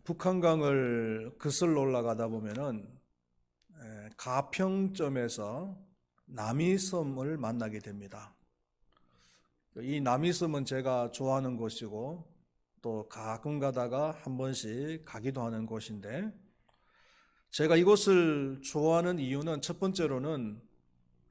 북한강을 거슬러 올라가다 보면은 가평점에서 남이섬을 만나게 됩니다. 이 남이섬은 제가 좋아하는 곳이고 또 가끔 가다가 한 번씩 가기도 하는 곳인데, 제가 이곳을 좋아하는 이유는 첫 번째로는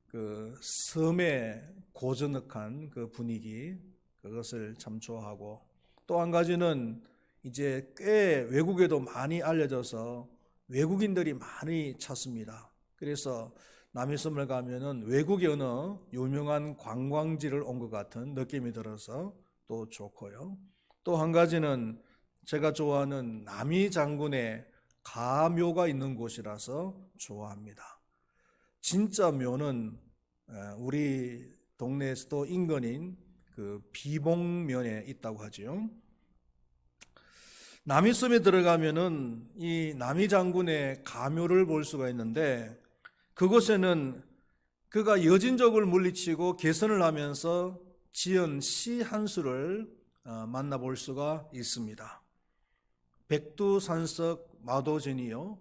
그 섬의 고즈넉한 그 분위기, 그것을 참 좋아하고, 또 한 가지는 이제 꽤 외국에도 많이 알려져서 외국인들이 많이 찾습니다. 그래서 남이섬을 가면은 외국의 어느 유명한 관광지를 온 것 같은 느낌이 들어서 또 좋고요. 또 한 가지는 제가 좋아하는 남이 장군의 가묘가 있는 곳이라서 좋아합니다. 진짜 묘는 우리 동네에서도 인근인 그 비봉면에 있다고 하지요. 남이섬에 들어가면은 이 남이 장군의 가묘를 볼 수가 있는데, 그곳에는 그가 여진족을 물리치고 개선을 하면서 지은 시 한 수를 만나볼 수가 있습니다. 백두산석 마도진이요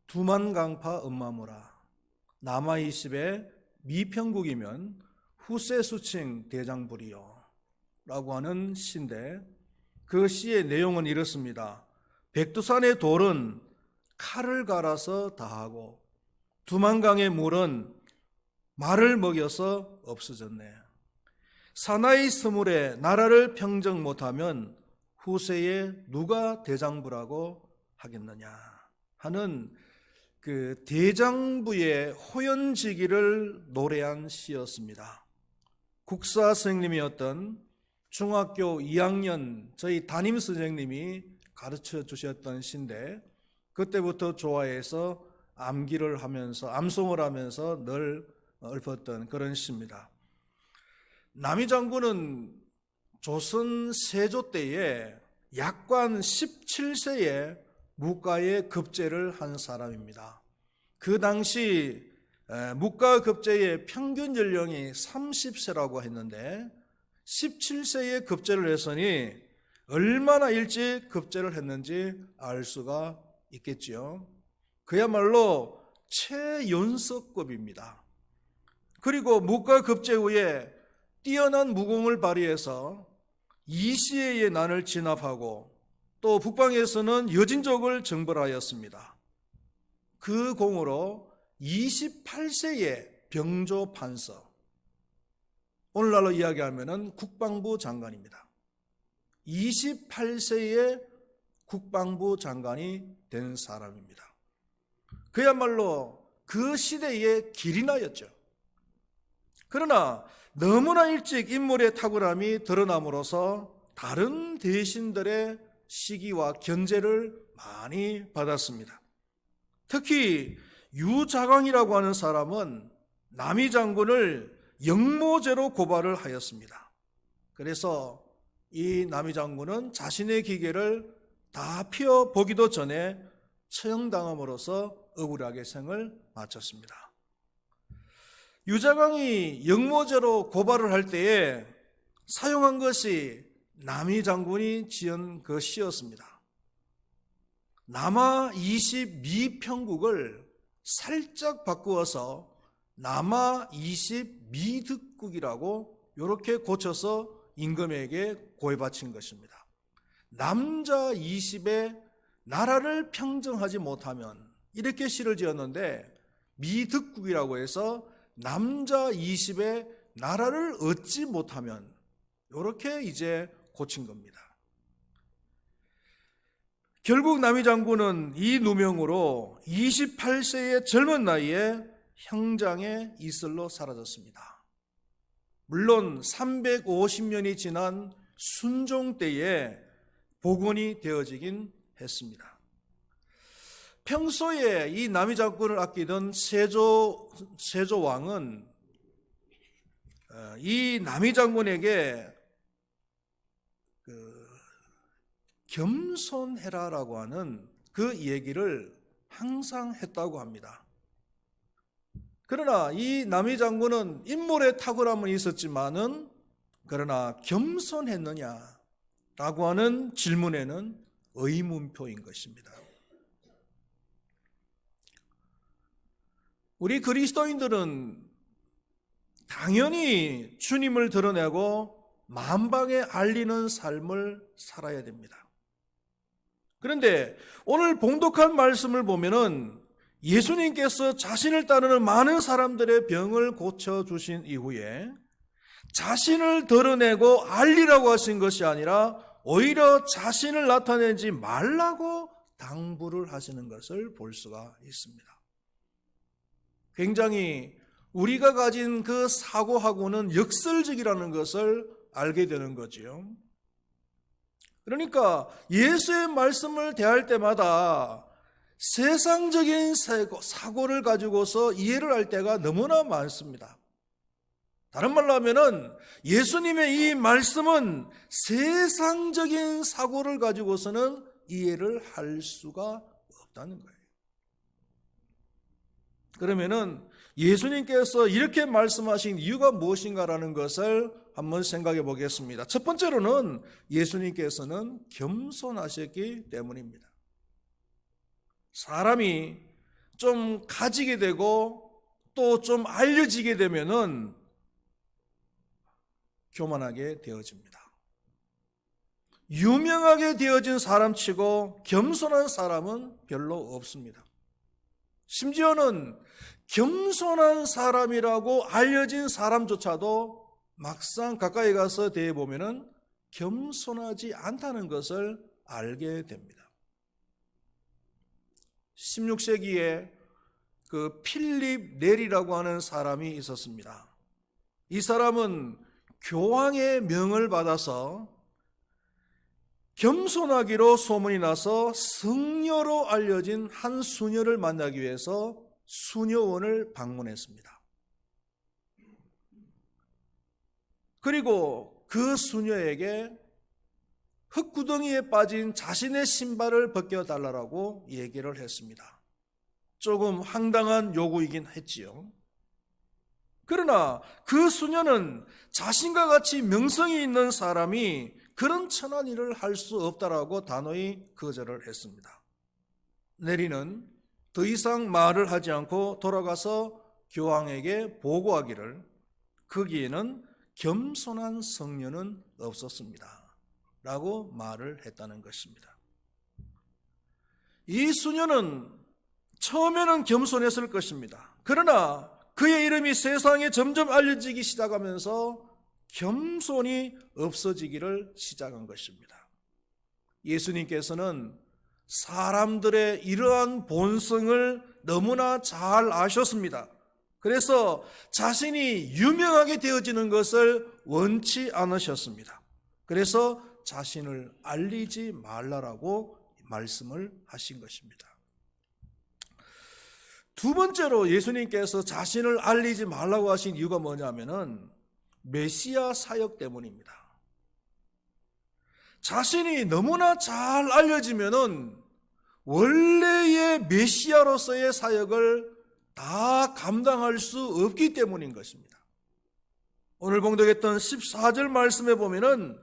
두만강파 엄마무라 남아이십의 미평국이면 후세수칭 대장불이요 라고 하는 시인데, 그 시의 내용은 이렇습니다. 백두산의 돌은 칼을 갈아서 다하고 두만강의 물은 말을 먹여서 없어졌네. 사나이 스물에 나라를 평정 못하면 후세에 누가 대장부라고 하겠느냐 하는 그 대장부의 호연지기를 노래한 시였습니다. 국사 선생님이었던 중학교 2학년 저희 담임 선생님이 가르쳐 주셨던 시인데, 그때부터 좋아해서 암기를 하면서 암송을 하면서 늘 읊었던 그런 시입니다. 남이 장군은 조선 세조 때에 약관 17세에 묵가에 급제를 한 사람입니다. 그 당시 묵가 급제의 평균 연령이 30세라고 했는데 17세에 급제를 했으니 얼마나 일찍 급제를 했는지 알 수가 있겠지요. 그야말로 최연소급입니다. 그리고 묵가 급제 후에 뛰어난 무공을 발휘해서 이시해의 난을 진압하고 또 북방에서는 여진족을 정벌하였습니다. 그 공으로 28세에 병조 판서, 오늘날로 이야기하면 국방부 장관입니다. 28세에 국방부 장관이 된 사람입니다. 그야말로 그 시대의 기린하였죠. 그러나 너무나 일찍 인물의 탁월함이 드러남으로써 다른 대신들의 시기와 견제를 많이 받았습니다. 특히 유자광이라고 하는 사람은 남이 장군을 역모죄로 고발을 하였습니다. 그래서 이 남이 장군은 자신의 기계를 다 피워보기도 전에 처형당함으로써 억울하게 생을 마쳤습니다. 유자광이 역모죄로 고발을 할 때에 사용한 것이 남이 장군이 지은 그 시였습니다. 남아 22평국을 살짝 바꾸어서 남아 22득국이라고 이렇게 고쳐서 임금에게 고해바친 것입니다. 남자 20에 나라를 평정하지 못하면, 이렇게 시를 지었는데 미득국이라고 해서 남자 20에 나라를 얻지 못하면, 이렇게 이제 고친 겁니다. 결국 남이 장군은 이 누명으로 28세의 젊은 나이에 형장의 이슬로 사라졌습니다. 물론 350년이 지난 순종 때에 복원이 되어지긴 했습니다. 평소에 이 남이 장군을 아끼던 세조 왕은 이 남이 장군에게 겸손해라라고 하는 그 얘기를 항상 했다고 합니다. 그러나 이 남이 장군은 인물의 탁월함은 있었지만은 그러나 겸손했느냐라고 하는 질문에는 의문표인 것입니다. 우리 그리스도인들은 당연히 주님을 드러내고 만방에 알리는 삶을 살아야 됩니다. 그런데 오늘 봉독한 말씀을 보면은 예수님께서 자신을 따르는 많은 사람들의 병을 고쳐주신 이후에 자신을 드러내고 알리라고 하신 것이 아니라 오히려 자신을 나타내지 말라고 당부를 하시는 것을 볼 수가 있습니다. 굉장히 우리가 가진 그 사고하고는 역설적이라는 것을 알게 되는 거지요. 그러니까 예수의 말씀을 대할 때마다 세상적인 사고를 가지고서 이해를 할 때가 너무나 많습니다. 다른 말로 하면은 예수님의 이 말씀은 세상적인 사고를 가지고서는 이해를 할 수가 없다는 거예요. 그러면은 예수님께서 이렇게 말씀하신 이유가 무엇인가라는 것을 한번 생각해 보겠습니다. 첫 번째로는 예수님께서는 겸손하셨기 때문입니다. 사람이 좀 가지게 되고 또 좀 알려지게 되면은 교만하게 되어집니다. 유명하게 되어진 사람치고 겸손한 사람은 별로 없습니다. 심지어는 겸손한 사람이라고 알려진 사람조차도 막상 가까이 가서 대해보면은 겸손하지 않다는 것을 알게 됩니다. 16세기에 그 필립 넬이라고 하는 사람이 있었습니다. 이 사람은 교황의 명을 받아서 겸손하기로 소문이 나서 승려로 알려진 한 수녀를 만나기 위해서 수녀원을 방문했습니다. 그리고 그 수녀에게 흙구덩이에 빠진 자신의 신발을 벗겨달라고 얘기를 했습니다. 조금 황당한 요구이긴 했지요. 그러나 그 수녀는 자신과 같이 명성이 있는 사람이 그런 천한 일을 할 수 없다라고 단호히 거절을 했습니다. 네리는 더 이상 말을 하지 않고 돌아가서 교황에게 보고하기를 거기에는 겸손한 성녀는 없었습니다 라고 말을 했다는 것입니다. 이 수녀는 처음에는 겸손했을 것입니다. 그러나 그의 이름이 세상에 점점 알려지기 시작하면서 겸손이 없어지기를 시작한 것입니다. 예수님께서는 사람들의 이러한 본성을 너무나 잘 아셨습니다. 그래서 자신이 유명하게 되어지는 것을 원치 않으셨습니다. 그래서 자신을 알리지 말라라고 말씀을 하신 것입니다. 두 번째로 예수님께서 자신을 알리지 말라고 하신 이유가 뭐냐면은 메시아 사역 때문입니다. 자신이 너무나 잘 알려지면은 원래의 메시아로서의 사역을 다 감당할 수 없기 때문인 것입니다. 오늘 봉독했던 14절 말씀에 보면은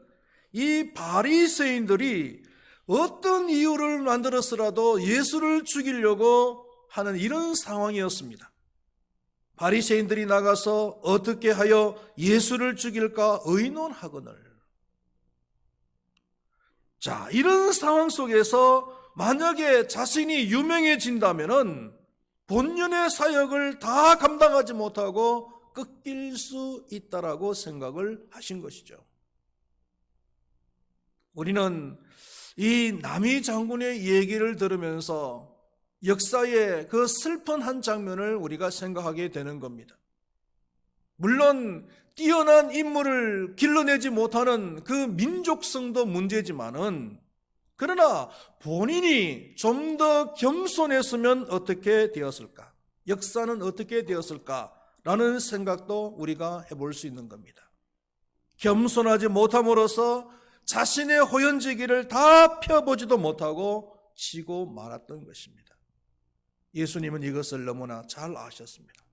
이 바리새인들이 어떤 이유를 만들었으라도 예수를 죽이려고 하는 이런 상황이었습니다. 바리새인들이 나가서 어떻게 하여 예수를 죽일까 의논하거늘. 자, 이런 상황 속에서 만약에 자신이 유명해진다면은 본연의 사역을 다 감당하지 못하고 꺾일 수 있다라고 생각을 하신 것이죠. 우리는 이 남이 장군의 얘기를 들으면서 역사의 그 슬픈 한 장면을 우리가 생각하게 되는 겁니다. 물론 뛰어난 인물을 길러내지 못하는 그 민족성도 문제지만은 그러나 본인이 좀 더 겸손했으면 어떻게 되었을까? 역사는 어떻게 되었을까라는 생각도 우리가 해볼 수 있는 겁니다. 겸손하지 못함으로써 자신의 호연지기를 다 펴보지도 못하고 지고 말았던 것입니다. 예수님은 이것을 너무나 잘 아셨습니다.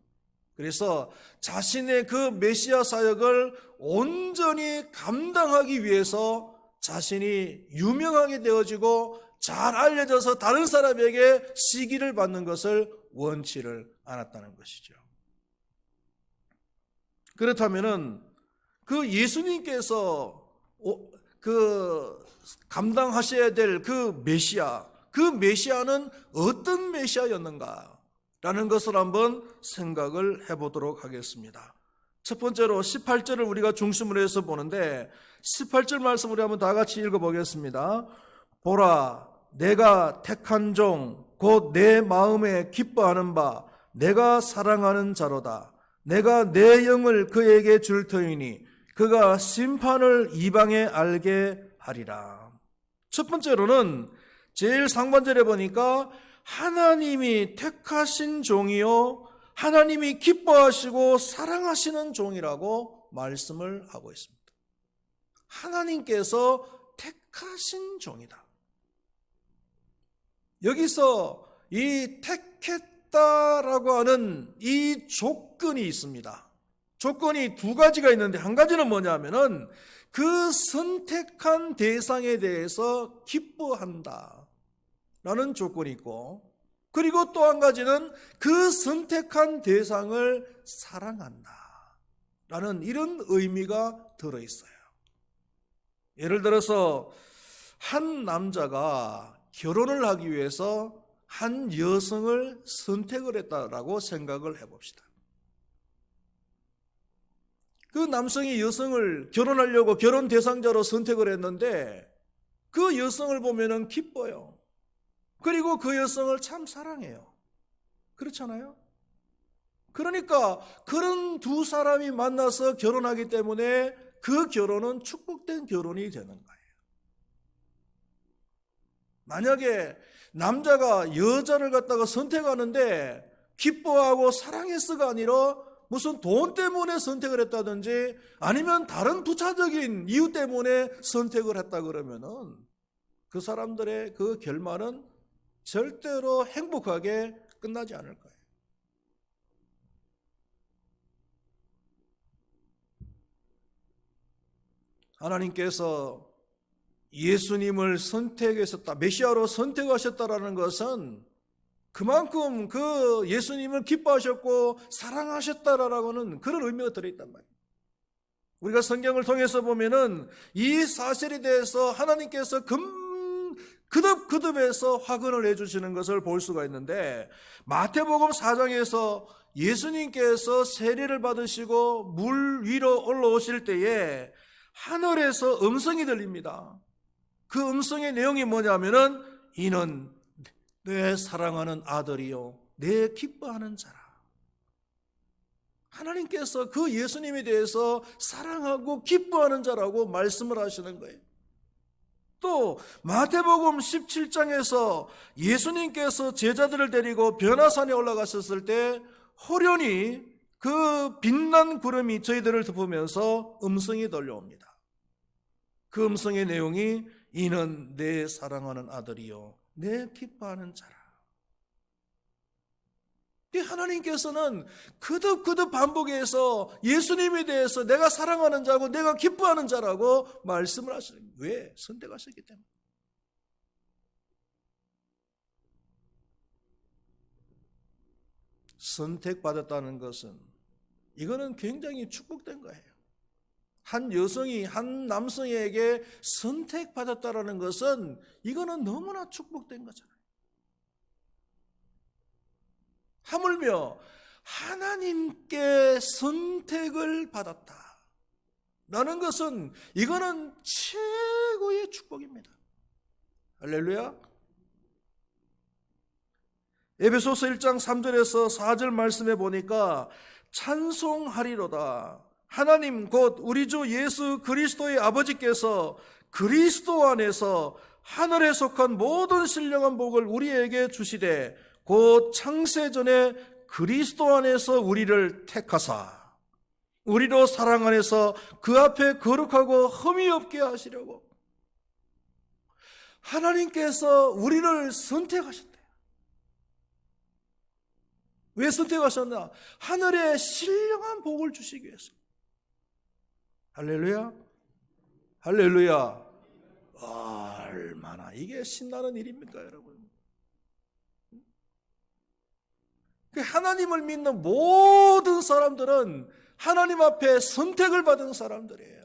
그래서 자신의 그 메시아 사역을 온전히 감당하기 위해서 자신이 유명하게 되어지고 잘 알려져서 다른 사람에게 시기를 받는 것을 원치를 않았다는 것이죠. 그렇다면은 그 예수님께서 그 감당하셔야 될 그 메시아, 그 메시아는 어떤 메시아였는가라는 것을 한번 생각을 해보도록 하겠습니다. 첫 번째로 18절을 우리가 중심으로 해서 보는데 18절 말씀 우리 한번 다 같이 읽어보겠습니다. 보라, 내가 택한 종, 곧 내 마음에 기뻐하는 바, 내가 사랑하는 자로다. 내가 내 영을 그에게 줄 터이니 그가 심판을 이방에 알게 하리라. 첫 번째로는 제일 상반절에 보니까 하나님이 택하신 종이요, 하나님이 기뻐하시고 사랑하시는 종이라고 말씀을 하고 있습니다. 하나님께서 택하신 종이다. 여기서 이 택했다라고 하는 이 조건이 있습니다. 조건이 두 가지가 있는데 한 가지는 뭐냐면은 그 선택한 대상에 대해서 기뻐한다 라는 조건이 있고, 그리고 또 한 가지는 그 선택한 대상을 사랑한다 라는 이런 의미가 들어있어요. 예를 들어서 한 남자가 결혼을 하기 위해서 한 여성을 선택을 했다라고 생각을 해봅시다. 그 남성이 여성을 결혼하려고 결혼 대상자로 선택을 했는데 그 여성을 보면은 기뻐요. 그리고 그 여성을 참 사랑해요. 그렇잖아요? 그러니까 그런 두 사람이 만나서 결혼하기 때문에 그 결혼은 축복된 결혼이 되는 거예요. 만약에 남자가 여자를 갖다가 선택하는데 기뻐하고 사랑해서가 아니라 무슨 돈 때문에 선택을 했다든지 아니면 다른 부차적인 이유 때문에 선택을 했다 그러면은 그 사람들의 그 결말은 절대로 행복하게 끝나지 않을 거예요. 하나님께서 예수님을 선택하셨다, 메시아로 선택하셨다라는 것은 그만큼 그 예수님을 기뻐하셨고 사랑하셨다라고는 그런 의미가 들어있단 말이에요. 우리가 성경을 통해서 보면은 이 사실에 대해서 하나님께서 그듭그듭해서 확언을 해주시는 것을 볼 수가 있는데, 마태복음 4장에서 예수님께서 세례를 받으시고 물 위로 올라오실 때에 하늘에서 음성이 들립니다. 그 음성의 내용이 뭐냐면은 이는 내 사랑하는 아들이요 내 기뻐하는 자라. 하나님께서 그 예수님에 대해서 사랑하고 기뻐하는 자라고 말씀을 하시는 거예요. 또 마태복음 17장에서 예수님께서 제자들을 데리고 변화산에 올라가셨을 때 호련히 그 빛난 구름이 저희들을 덮으면서 음성이 들려옵니다. 그 음성의 내용이 이는 내 사랑하는 아들이요 내 기뻐하는 자라. 하나님께서는 그듭그듭 반복해서 예수님에 대해서 내가 사랑하는 자고 내가 기뻐하는 자라고 말씀을 하시는 거예요. 왜? 선택하셨기 때문에. 선택받았다는 것은 이거는 굉장히 축복된 거예요. 한 여성이 한 남성에게 선택받았다는 것은 이거는 너무나 축복된 거잖아요. 하물며 하나님께 선택을 받았다 라는 것은 이거는 최고의 축복입니다. 할렐루야. 에베소서 1장 3절에서 4절 말씀해 보니까 찬송하리로다. 하나님 곧 우리 주 예수 그리스도의 아버지께서 그리스도 안에서 하늘에 속한 모든 신령한 복을 우리에게 주시되 곧 창세전에 그리스도 안에서 우리를 택하사 우리로 사랑 안에서 그 앞에 거룩하고 흠이 없게 하시려고. 하나님께서 우리를 선택하셨대요. 왜 선택하셨나? 하늘에 신령한 복을 주시기 위해서. 할렐루야. 할렐루야. 얼마나 이게 신나는 일입니까, 여러분? 하나님을 믿는 모든 사람들은 하나님 앞에 선택을 받은 사람들이에요.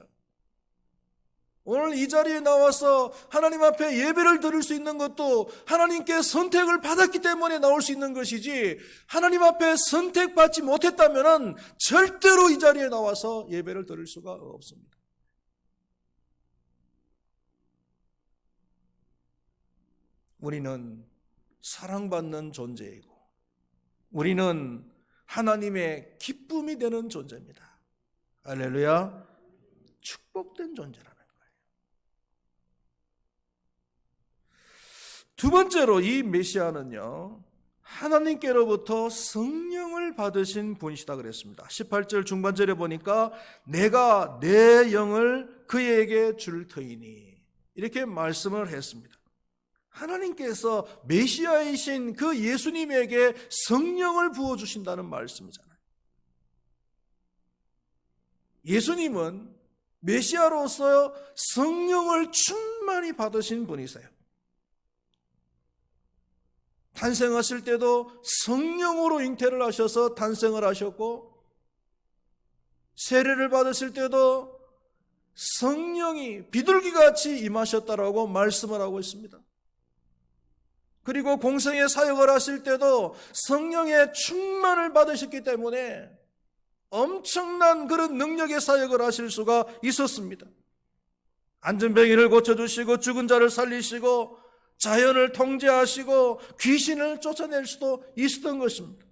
오늘 이 자리에 나와서 하나님 앞에 예배를 드릴 수 있는 것도 하나님께 선택을 받았기 때문에 나올 수 있는 것이지, 하나님 앞에 선택받지 못했다면 절대로 이 자리에 나와서 예배를 드릴 수가 없습니다. 우리는 사랑받는 존재이고 우리는 하나님의 기쁨이 되는 존재입니다. 할렐루야. 축복된 존재라는 거예요. 두 번째로 이 메시아는요, 하나님께로부터 성령을 받으신 분이시다 그랬습니다. 18절 중반절에 보니까 내가 내 영을 그에게 줄 터이니 이렇게 말씀을 했습니다. 하나님께서 메시아이신 그 예수님에게 성령을 부어주신다는 말씀이잖아요. 예수님은 메시아로서 성령을 충만히 받으신 분이세요. 탄생하실 때도 성령으로 잉태를 하셔서 탄생을 하셨고, 세례를 받으실 때도 성령이 비둘기같이 임하셨다라고 말씀을 하고 있습니다. 그리고 공생의 사역을 하실 때도 성령의 충만을 받으셨기 때문에 엄청난 그런 능력의 사역을 하실 수가 있었습니다. 안전병이를 고쳐주시고 죽은 자를 살리시고 자연을 통제하시고 귀신을 쫓아낼 수도 있었던 것입니다.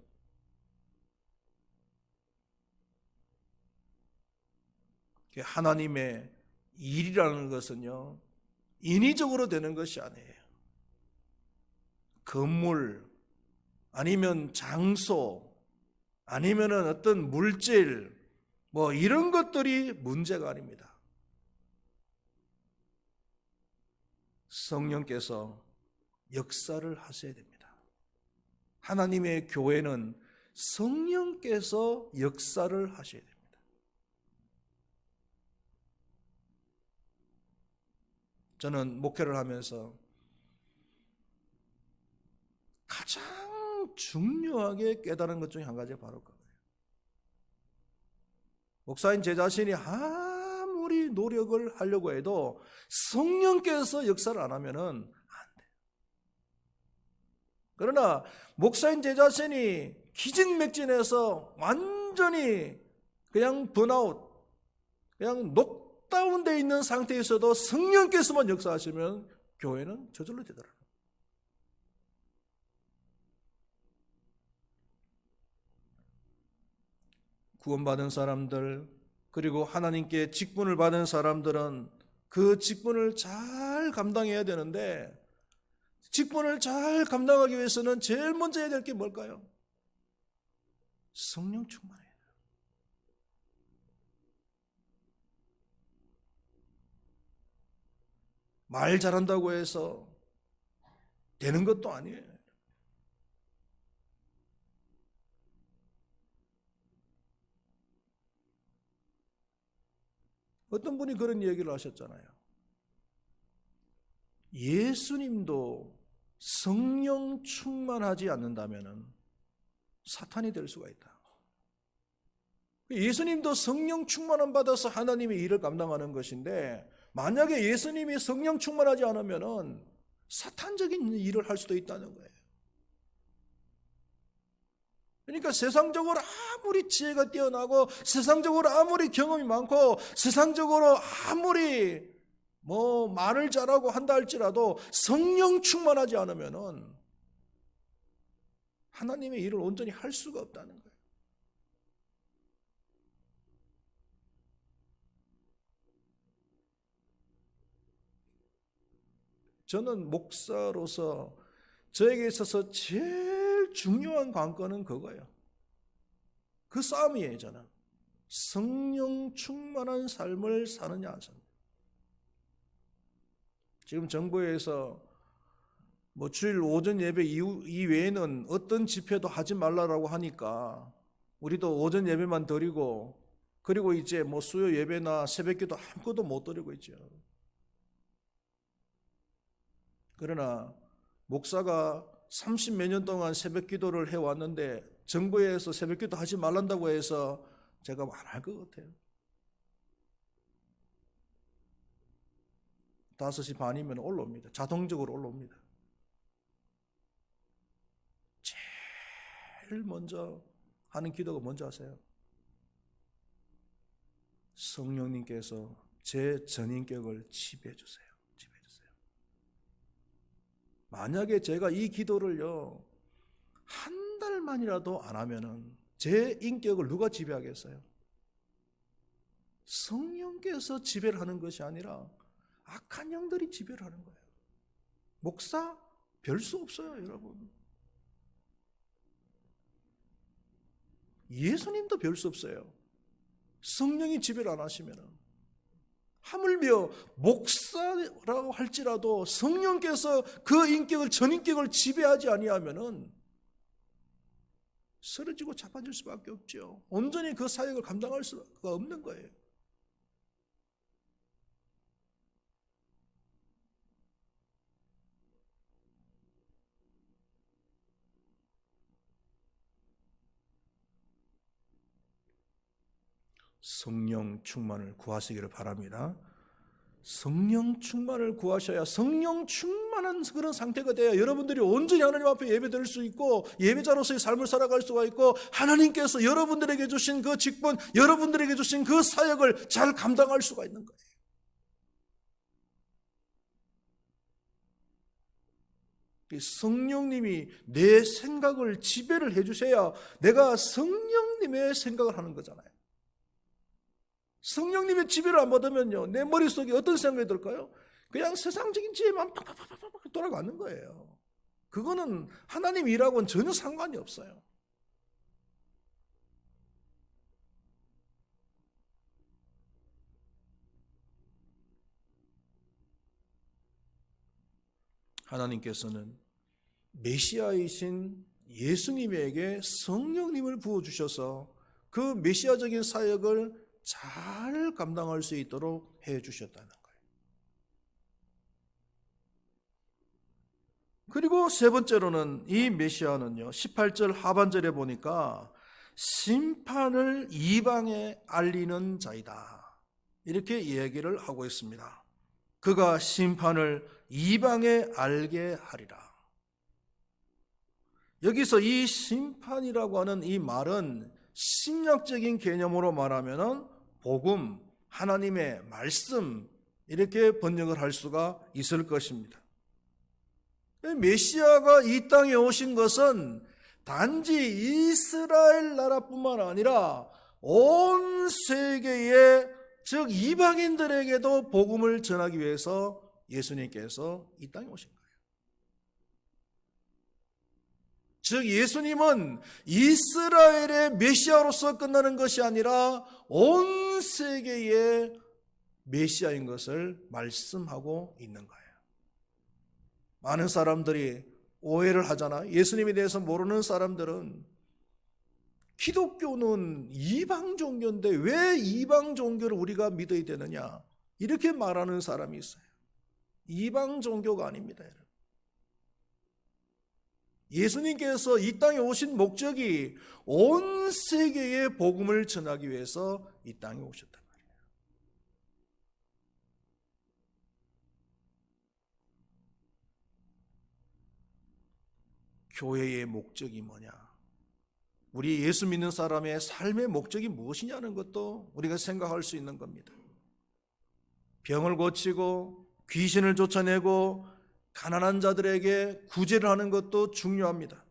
하나님의 일이라는 것은요, 인위적으로 되는 것이 아니에요. 건물, 아니면 장소, 아니면 어떤 물질, 이런 것들이 문제가 아닙니다. 성령께서 역사를 하셔야 됩니다. 하나님의 교회는 성령께서 역사를 하셔야 됩니다. 저는 목회를 하면서 가장 중요하게 깨달은 것 중에 한 가지가 바로 그거예요. 목사인 제 자신이 아무리 노력을 하려고 해도 성령께서 역사를 안 하면은 안 돼요. 그러나 목사인 제 자신이 기진맥진해서 완전히 그냥 번아웃, 그냥 녹다운되어 있는 상태에서도 성령께서만 역사하시면 교회는 저절로 되더라고요. 구원받은 사람들, 그리고 하나님께 직분을 받은 사람들은 그 직분을 잘 감당해야 되는데, 직분을 잘 감당하기 위해서는 제일 먼저 해야 될 게 뭘까요? 성령 충만해야 돼요. 말 잘한다고 해서 되는 것도 아니에요. 어떤 분이 그런 얘기를 하셨잖아요. 예수님도 성령 충만하지 않는다면 사탄이 될 수가 있다. 예수님도 성령 충만함 받아서 하나님의 일을 감당하는 것인데, 만약에 예수님이 성령 충만하지 않으면 사탄적인 일을 할 수도 있다는 거예요. 그러니까 세상적으로 아무리 지혜가 뛰어나고, 세상적으로 아무리 경험이 많고, 세상적으로 아무리 말을 잘하고 한다 할지라도 성령 충만하지 않으면은 하나님의 일을 온전히 할 수가 없다는 거예요. 저는 목사로서 저에게 있어서 제일 중요한 관건은 그거예요. 그 싸움이에요. 저는 성령 충만한 삶을 사느냐 안 사느냐. 지금 정부에서 주일 오전 예배 이외에는 어떤 집회도 하지 말라라고 하니까 우리도 오전 예배만 드리고, 그리고 이제 수요 예배나 새벽기도 아무것도 못 드리고 있죠. 그러나 목사가 30몇 년 동안 새벽 기도를 해왔는데 정부에서 새벽 기도 하지 말란다고 해서 제가 안 할 것 같아요. 5시 반이면 올라옵니다. 자동적으로 올라옵니다. 제일 먼저 하는 기도가 뭔지 아세요? 성령님께서 제 전인격을 지배해 주세요. 지배해 주세요. 만약에 제가 이 기도를요, 한 달만이라도 안 하면은 제 인격을 누가 지배하겠어요? 성령께서 지배를 하는 것이 아니라 악한 영들이 지배를 하는 거예요. 목사 별 수 없어요, 여러분. 예수님도 별 수 없어요. 성령이 지배를 안 하시면, 하물며 목사라고 할지라도 성령께서 그 인격을, 전인격을 지배하지 아니하면은 쓰러지고 자빠질 수밖에 없죠. 온전히 그 사역을 감당할 수가 없는 거예요. 성령 충만을 구하시기를 바랍니다. 성령 충만을 구하셔야 성령 충만한 그런 상태가 돼야 여러분들이 온전히 하나님 앞에 예배드릴 수 있고 예배자로서의 삶을 살아갈 수가 있고 하나님께서 여러분들에게 주신 그 직분, 여러분들에게 주신 그 사역을 잘 감당할 수가 있는 거예요. 성령님이 내 생각을 지배를 해주셔야 내가 성령님의 생각을 하는 거잖아요. 성령님의 지배를 안 받으면요, 내 머릿속에 어떤 생각이 들까요? 그냥 세상적인 지혜만 팍팍팍팍 돌아가는 거예요. 그거는 하나님 일하고는 전혀 상관이 없어요. 하나님께서는 메시아이신 예수님에게 성령님을 부어주셔서 그 메시아적인 사역을 잘 감당할 수 있도록 해주셨다는 거예요. 그리고 세 번째로는 이 메시아는요, 18절 하반절에 보니까 심판을 이방에 알리는 자이다, 이렇게 이야기를 하고 있습니다. 그가 심판을 이방에 알게 하리라. 여기서 이 심판이라고 하는 이 말은 신약적인 개념으로 말하면은 복음, 하나님의 말씀, 이렇게 번역을 할 수가 있을 것입니다. 메시아가 이 땅에 오신 것은 단지 이스라엘 나라뿐만 아니라 온 세계에, 즉 이방인들에게도 복음을 전하기 위해서 예수님께서 이 땅에 오신 거예요. 즉 예수님은 이스라엘의 메시아로서 끝나는 것이 아니라 온 세계의 메시아인 것을 말씀하고 있는 거예요. 많은 사람들이 오해를 하잖아요. 예수님에 대해서 모르는 사람들은 기독교는 이방 종교인데 왜 이방 종교를 우리가 믿어야 되느냐, 이렇게 말하는 사람이 있어요. 이방 종교가 아닙니다, 여러분. 예수님께서 이 땅에 오신 목적이 온 세계에 복음을 전하기 위해서 이 땅에 오셨단 말이에요. 교회의 목적이 뭐냐? 우리 예수 믿는 사람의 삶의 목적이 무엇이냐는 것도 우리가 생각할 수 있는 겁니다. 병을 고치고 귀신을 쫓아내고 가난한 자들에게 구제를 하는 것도 중요합니다.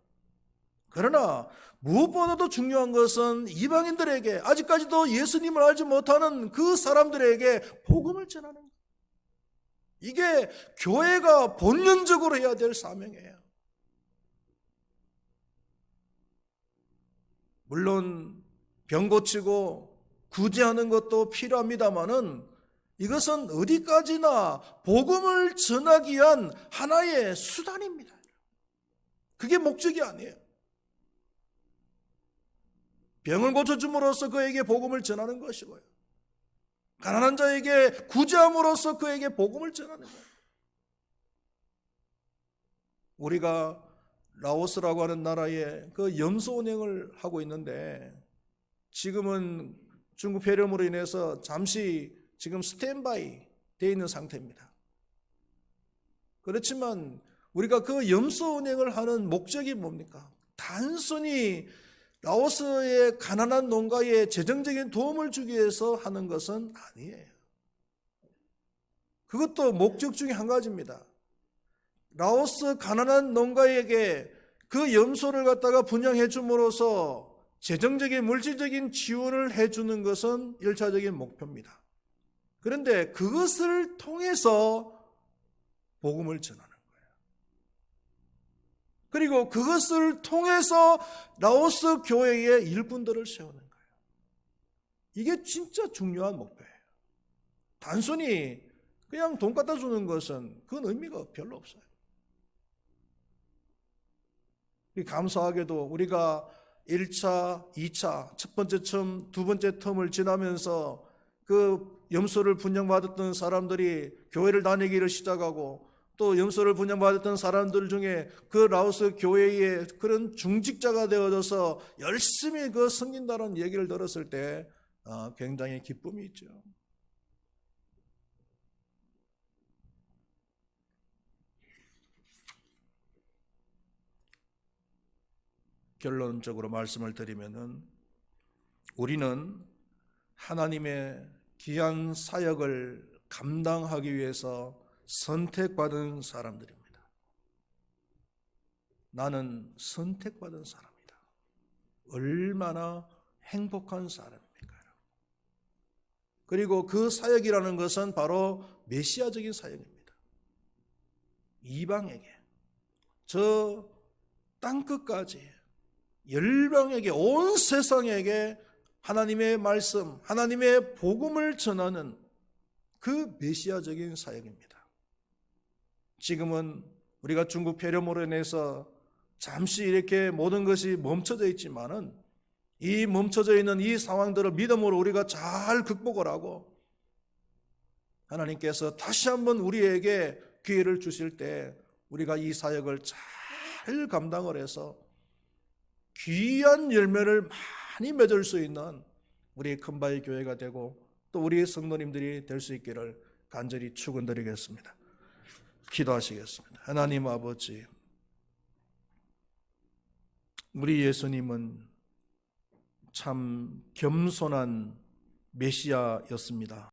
그러나 무엇보다도 중요한 것은 이방인들에게, 아직까지도 예수님을 알지 못하는 그 사람들에게 복음을 전하는 것. 이게 교회가 본연적으로 해야 될 사명이에요. 물론 병 고치고 구제하는 것도 필요합니다마는 이것은 어디까지나 복음을 전하기 위한 하나의 수단입니다. 그게 목적이 아니에요. 병을 고쳐줌으로써 그에게 복음을 전하는 것이고요, 가난한 자에게 구제함으로써 그에게 복음을 전하는 거예요. 우리가 라오스라고 하는 나라에 그 염소 운행을 하고 있는데 지금은 중국 폐렴으로 인해서 잠시 지금 스탠바이 되어 있는 상태입니다. 그렇지만 우리가 그 염소 운행을 하는 목적이 뭡니까? 단순히 라오스의 가난한 농가에 재정적인 도움을 주기 위해서 하는 것은 아니에요. 그것도 목적 중에 한 가지입니다. 라오스 가난한 농가에게 그 염소를 갖다가 분양해 줌으로써 재정적인 물질적인 지원을 해주는 것은 1차적인 목표입니다. 그런데 그것을 통해서 복음을 전하는 거예요. 그리고 그것을 통해서 라오스 교회의 일꾼들을 세우는 거예요. 이게 진짜 중요한 목표예요. 단순히 그냥 돈 갖다 주는 것은 그건 의미가 별로 없어요. 감사하게도 우리가 1차, 2차, 첫 번째 텀, 두 번째 텀을 지나면서 그 염소를 분양받았던 사람들이 교회를 다니기를 시작하고 또 염소를 분양받았던 사람들 중에 그 라오스 교회의 그런 중직자가 되어져서 열심히 그 섬긴다는 얘기를 들었을 때 굉장히 기쁨이 있죠. 결론적으로 말씀을 드리면은 우리는 하나님의 귀한 사역을 감당하기 위해서 선택받은 사람들입니다. 나는 선택받은 사람이다. 얼마나 행복한 사람입니까? 그리고 그 사역이라는 것은 바로 메시아적인 사역입니다. 이방에게, 저 땅끝까지 열방에게, 온 세상에게 하나님의 말씀, 하나님의 복음을 전하는 그 메시아적인 사역입니다. 지금은 우리가 중국 폐렴으로 인해서 잠시 이렇게 모든 것이 멈춰져 있지만은 이 멈춰져 있는 이 상황들을 믿음으로 우리가 잘 극복을 하고 하나님께서 다시 한번 우리에게 기회를 주실 때 우리가 이 사역을 잘 감당을 해서 귀한 열매를 많이 맺을 수 있는 우리 큰바위 교회가 되고 또 우리 성도님들이 될 수 있기를 간절히 축원드리겠습니다. 기도하시겠습니다. 하나님 아버지, 우리 예수님은 참 겸손한 메시아였습니다.